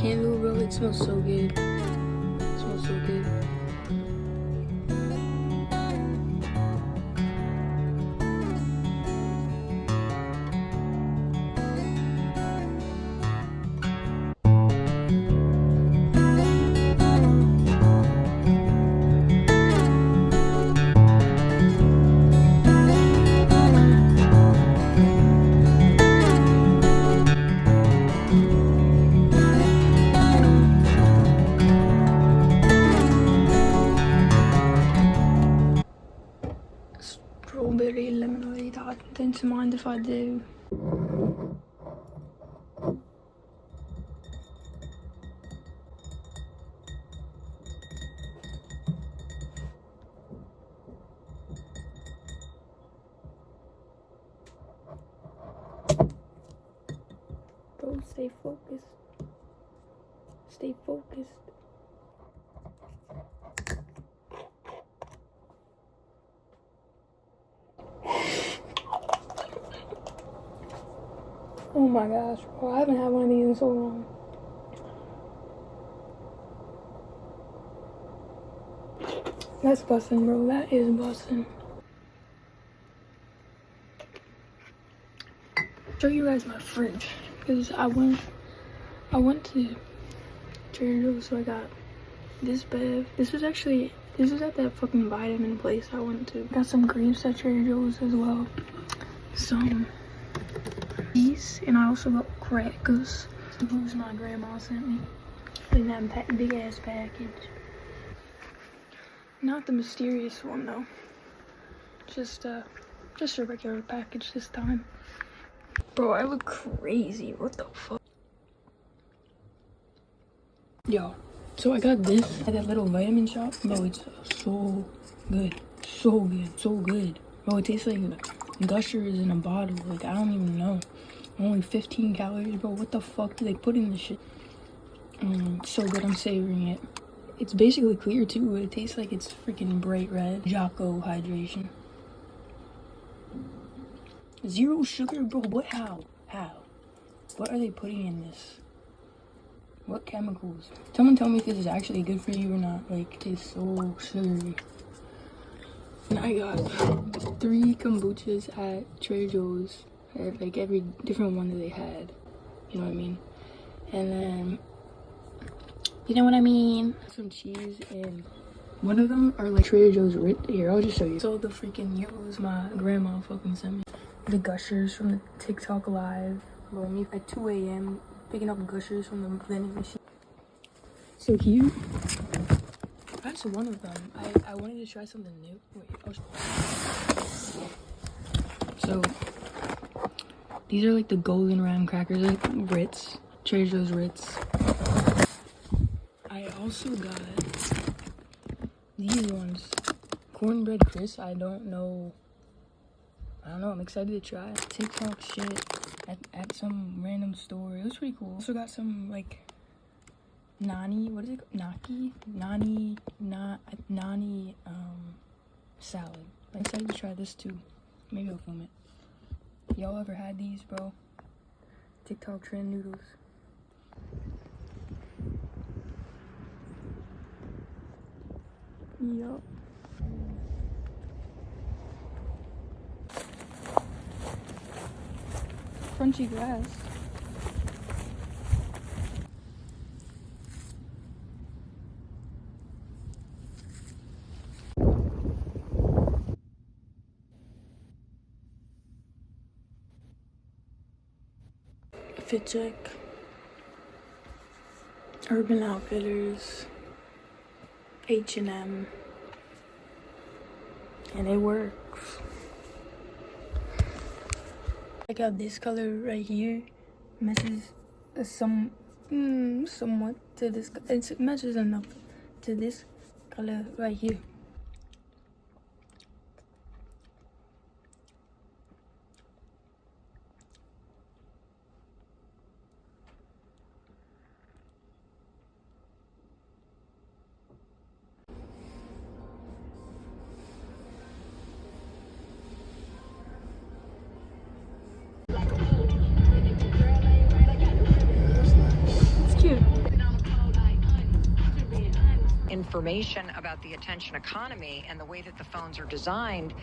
candle, bro. It smells so good. It smells so good. Strawberry lemonade. I don't mind if I do. Bro, stay focused. Stay focused. Oh my gosh, bro. I haven't had one of these in so long. That's bussin', bro. That is bussin'. Show you guys my fridge, because I went to Trader Joe's, so I got this bev. This was at that fucking vitamin place I went to. Got some grapes at Trader Joe's as well. Some these, and I also got crackers. Who's my grandma sent me in that big ass package. Not the mysterious one though. Just a regular package this time. Bro, I look crazy. What the fuck? Yo, so I got this at that little vitamin shop. Bro, it's so good. So good. So good. Bro, it tastes like Gushers in a bottle. Like, I don't even know. Only 15 calories, bro. What the fuck do they put in this shit? So good. I'm savoring it. It's basically clear too, but it tastes like it's freaking bright red. Jocko hydration. 0 sugar, bro. What? How? What are they putting in this? What chemicals? Someone tell me if this is actually good for you or not. Like, it tastes so sugary. And I got 3 kombuchas at Trader Joe's. Like every different one that they had. You know what I mean? And then, you know what I mean? Some cheese, and one of them are like Trader Joe's here, I'll just show you. So the freaking Euros my grandma fucking sent me. The Gushers from the TikTok live. Bro, me at 2 a.m. picking up Gushers from the vending machine. So here, that's one of them. I wanted to try something new. Wait, so these are like the golden round crackers, like Ritz, Trader Joe's Ritz. I also got these ones, cornbread crisp. I don't know, I'm excited to try it. TikTok shit at some random store. It was pretty cool. Also got some like nani, what is it called? Nani salad. I'm excited to try this too. Maybe I'll film it. Y'all ever had these, bro? TikTok trend noodles. Yup. Crunchy grass. Fit check. Urban Outfitters. H&M. And it works. I got this color right here. Matches somewhat to this. It matches enough to this color right here. It's cute. information about the attention economy and the way that the phones are designed.